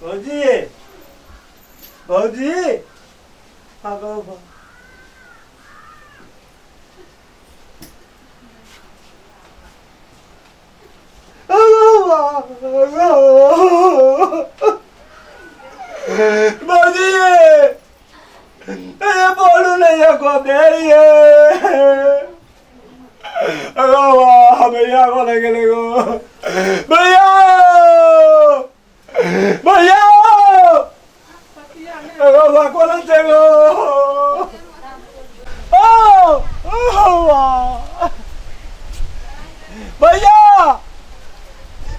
भौजी भौजी आगो भौजी ये बोलू नहीं को बेरिए भैया को लगे लगो भैया भैया को लगे भैया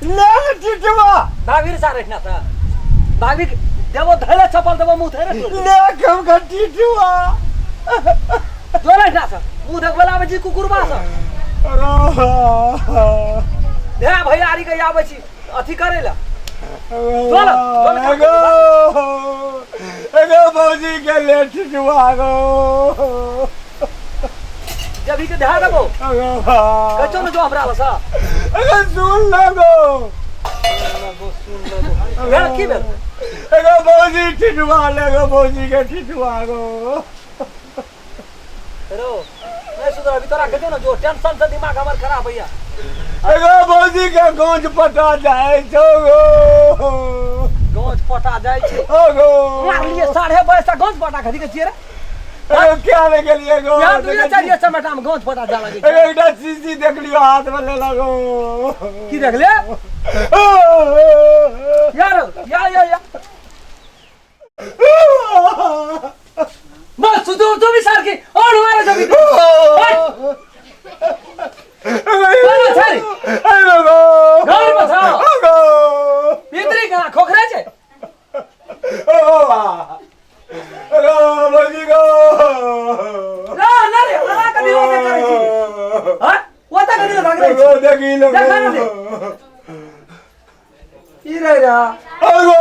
ले टिटवा भागवीर सारे ना था भागवीर देवो धैर्य चपल देवो मुंह धैर्य ले कम का टिटवा दोले ना था मुंह देख वाला में जी कुकुर बास दे भैया आरी के आवे छी अथी करेला चल एगो भौजी के ले टिटवा गो जब ही के ध्यान देबो कचो न जो हमरा बसा अगर सुन लगो घर की बेल एगो भौजी टिटवा लगो भौजी के टिटवा गो हेलो मैं सुधर अभी तोरा कचो न जो टेंशन से दिमाग हमर खराब भैया एगो भौजी के गोंज पटा जाए छो गो गोंज पटा जाए छी ओगो मार लिए 12:30 तक गोंज पटा खदी के छिए रे क्या लगे लिए गो यार तू ये चाहिए टमाटा में गोंज पटा जा लगे एकटा सीसी देख लियो हाथ में ले लगो की देख ले यार या बस तू भी सार की और हमारे जब चलो छारी अरे गो घर बचाओ गो इतरी का खोखरे छे ओ अरे भौजी गो ना रे हरा कदी होते करे छी हां ओता कदी भाग रे गो देखी लो देखा ना दे ई रे रा अगो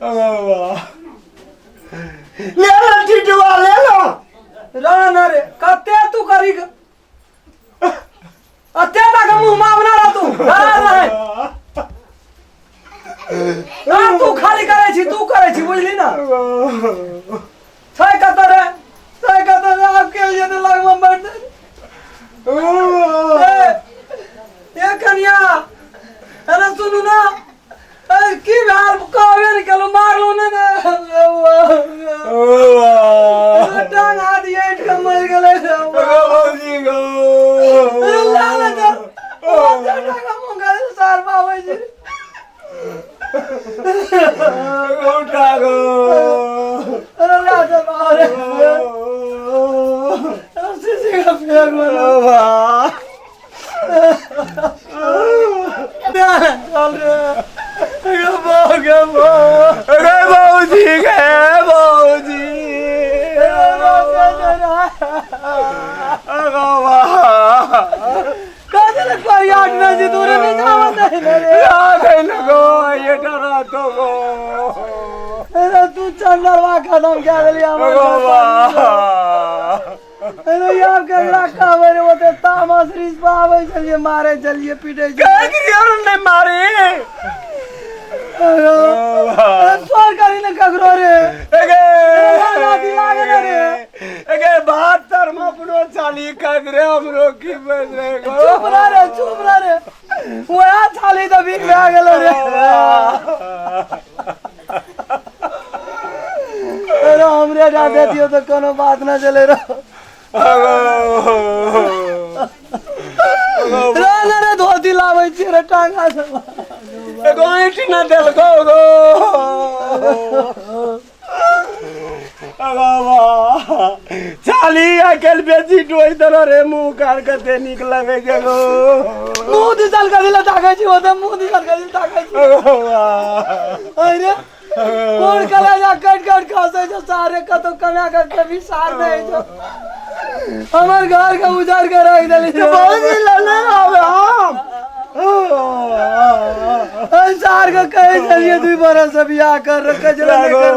अगो ले लो टिटवा ले लो ना रे कते तू करी अत्ते तक मुंह मावना रहा तू ना तू खाली करे छी बुझली ना छय कतर आपके लिए तो लगवा मर दे ये कन्या अरे सुनु ना की हाल कहबे नहीं केलो मारलो ने टांग हाथ एट के मर गेले भौजी गो लाला जा ओ टांग मंगल सार बाबा जी उठा गो अरे राजा मारे सीसी का फेर मारो चल रे अरे भौजी के भौजी काजल पर याद में जी दूर नहीं जावा नहीं रे याद है लगो ये डरा तो गो अरे तू चंदरवा खत्म क्या लिया अरे यार के इलाका में वो ते तामस रिस पावे चलिए मारे चलिए पीटे यार ने मारे सोर करी न कगरो रे एगे लागी लागे रे एगे 72 में अपनो चाली कगरे हमरो की बज रे गो चुप रह रे वो आ चाली तो बिक आ गेलो रे अरे हमरे जा दे दियो तो कोनो बात ना चले रे रे धोती लावे छी रे टांगा से एगो ईट न देल गो चाली अकेल बेची डोई दरो रे मुंह काट के ते निक लगे जगो मुंह दिसल का दिला ताके छी ओ त मुंह दिसल का दिला ताके छी अरे कोण कला जा कट खासे जो सारे का तो कमा करके भी सार दे जो हमार घर का उजाड़ कर रख दली बहुत ही लले आवे हम सार का कहे चलिए 2 बरस से बियाह कर रखा जरा कर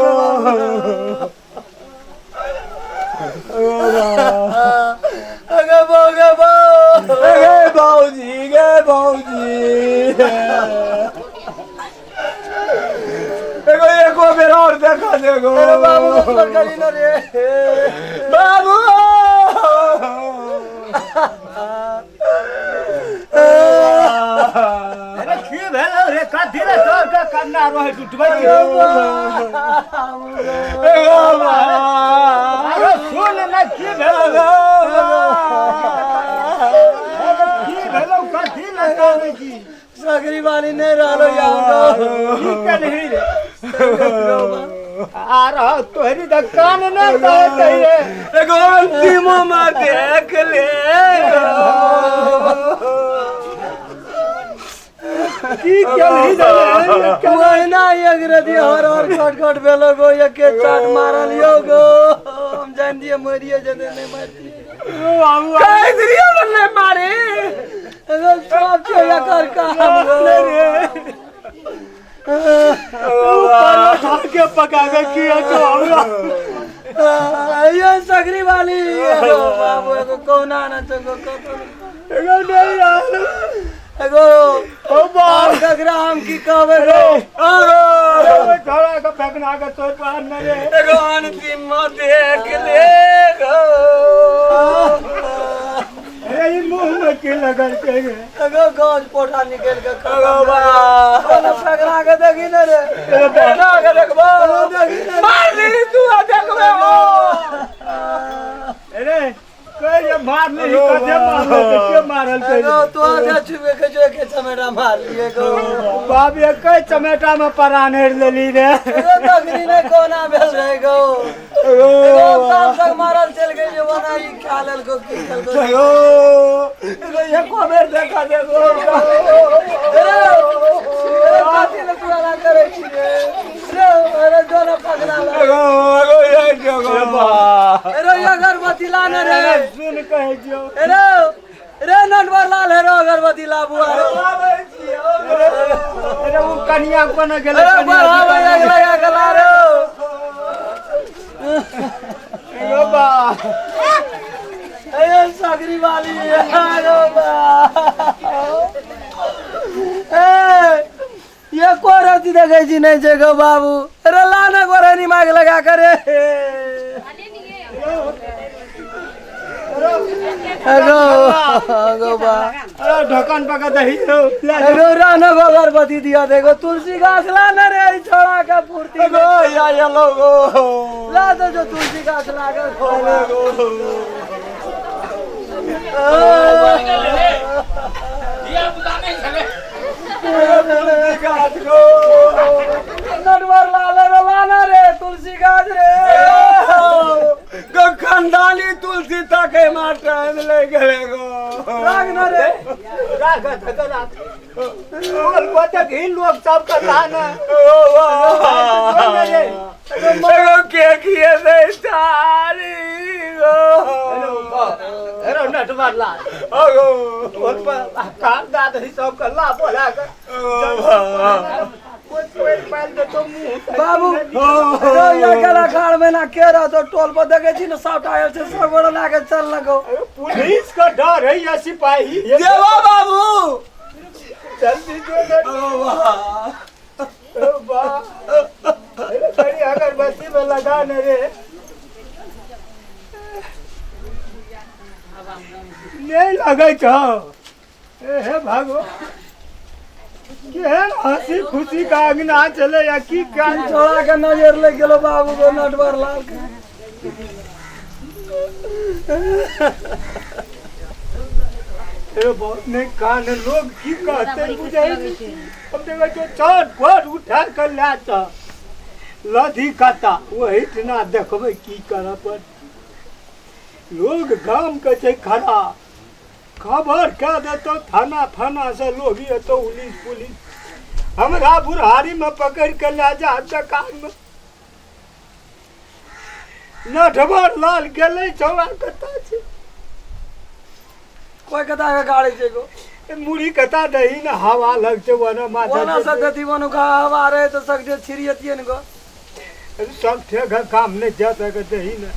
अगे बाबूजी देखो अरे बाबू को छोड़ करी ना रे बाबू अरे की भेलो रे का धीरे तोर का करना रहे टूटबै अरे सुन ना की भेलो की भेलो का धीरे करे की सगरी वाली नहीं रहलो यार की कलही रे आ रहा तोहरी दुकान ना कहते रे एगो अंतिम में देख ले की कलही रे कोई ना अग्रदी हर खट खट बेलो गो एक के चाट मारल यो गो हम जान दिए मरिए जदे नहीं मारती बाबू काय दिया ने मारे एगो सब के कर काम रे ऊपर के पका के किया तो हमरा ये सगरी वाली एगो बाबू एगो कौना ना चंगो कतो एगो नहीं यार एगो ओ बाप गगरा हम की कहबे रे अरे थोड़ा का फेंकना के तोर पार न रे एगो अंतिम में देख ले गो अरे ई मुंह में के लगल के रे एगो गज पोटा निकल के एगो बा कोना फगरा के देखी न रे ना के देखबो मार दी तू आ देखबे हो अरे कोई ये मार नहीं कदे मारल तो के मारल के एगो तो आजा छुबे के जो के चमेटा मार लिए गो बाप ये कई चमेटा में परान हेर लेली रे एगो गगरी ने कोना भेल रे गो एगो काम तक मारल चल गई जो बनाई खालल को की कल को एगो ये कोबेर देखा देखो अरे काती ने पुराना करे छी रे अरे दोना पगला ला एगो ये जगो बा अरे ये अगरबत्ती लाने रे सुन कहे जो अरे रे नटवर लाल है रो अगरबत्ती लाबू अरे अरे वो कन्या को न गेले अरे बड़ा भैया लगा गला रे एगो बा अरे सागरी वाली अरे बा ए ये कोरती देखे जी नहीं जगह बाबू अरे लाना गोरे दिमाग लगा करे अगो बा अरे ढक्कन पका दही रो एगो राना को अगरबत्ती दिया देखो तुलसी घास लाना रे छोड़ा का पूर्ति एगो या ये लोगो ला दो जो तुलसी घास लाकर खोले नटवर लाले रे लाना रे तुलसी घास रे खंडाली तुलसी तक मार टाइम ले गए गो रागना रे राग धकरा और बता के लोग सब का ना एगो के किए दे तारी गो अरे नटवर ला ओगो और पर कान दाद ही सब का ला बोला कर कोई पाल दे तो मुंह बाबू ये कलाकार में ना के रहा तो टोल पर देखे छी ना सब टायर से सब बड़ा लाके चल लगो पुलिस का डर है या सिपाही देवा बाबू जल्दी जो बा अरे बड़ी अगरबत्ती में लगा न रे नहीं लगे छो हे भागो केहन हंसी खुशी का अंगना चले या की कान छोड़ा के नजर ले गेलो बाबू को नटवर लाल के तेरे बहुत ने कान लोग की कहते बुझाई अब देखो जो चोट पर उठा कर लाता लधी काता वही इतना देखबे की कर पर लोग गांव के छै खड़ा खबर क्या देतो थाना फाना से लोग ये तो पुलिस हमरा बुढ़ारी में पकड़ के ले जा दुकान में नटवर लाल गेले चौड़ा कता छै कोई कता के गाड़ी से को मुड़ी कता दही ना हवा लग छै वना माथा वना सदती वनु का हवा रहे तो सकते छिरियतिए न को सब थे घर काम नहीं जाता के दही ना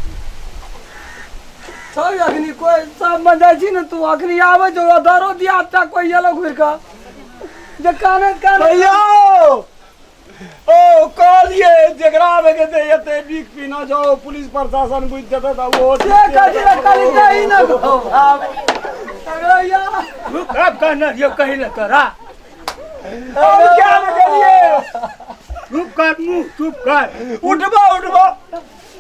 सब अग्नि कोई सब मन जाय छी न तू अग्नि आवे जो दरो दिया ता कोई येलो घुर का जे कान भैया ओ कालिए जगरा में के दे यते बीक पीना जाओ पुलिस प्रशासन बुझ देता था वो ये कजरा काली नहीं ना गो तगड़ैया अब कहना ये कहीं न करा और क्या न करिए चुप कर मुंह चुप कर उठबा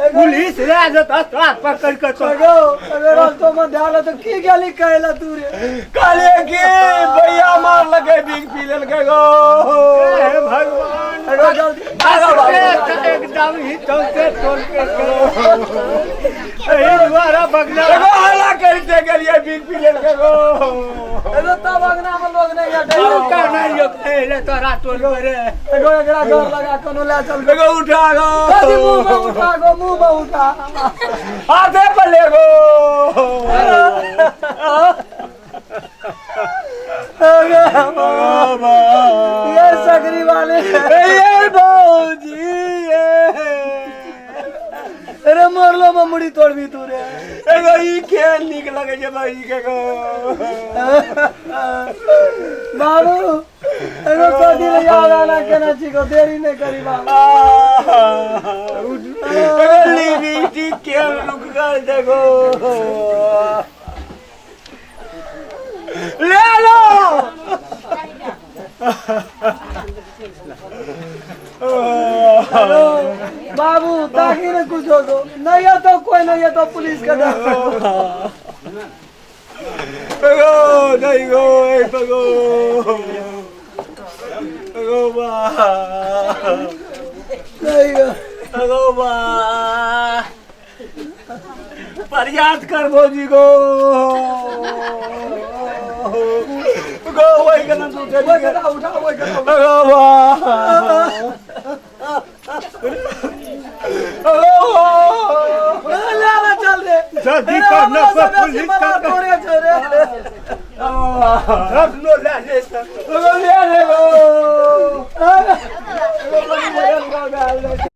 पुलिस राजत हाथ पकड़ कर तो तगो अगर तो में ध्यान तो की गाली कहला तू रे काले की भैया मार लगे बीक पी ले के गो हे भगवान तगो जल्दी एकदम ही चौके तोल के यही द्वारा बगना एगो हला करते गलिए बीक पी ले के गो एगो तब अगना में लोग नहीं हटे कहना ये पहले तो रात टोल रे एगो एकरा डर लगा कोनो ले चल एगो उठा गो कदी मुंह में उठा गो मुंह में उठा हाथे पर ले गो ये सकरी वाले ये भौजी अरे मोरलो में मुड़ी तोड़ भी तू रे एगो ई खेल निक लगे जे भाई के गो बाबू एगो कदी रे याद आना केना छी को देरी नहीं करी बाबू एगो लीबी खेल रुक गल देखो ले लो हेलो बाबू ताकि ने कुछ हो दो नहीं है तो कोई नहीं है तो पुलिस का डर एगो नहीं गो एगो एगो बा नहीं है एगो बा फरियाद कर भौजी गो गो वही के ना उठे वो कदा उठा वो कदा एगो बा ले ले चल रे जल्दी करना सब पुलिस का तोरे छोरे सब नो ले एगो ले ले गो एगो बड़ी मगन का गाल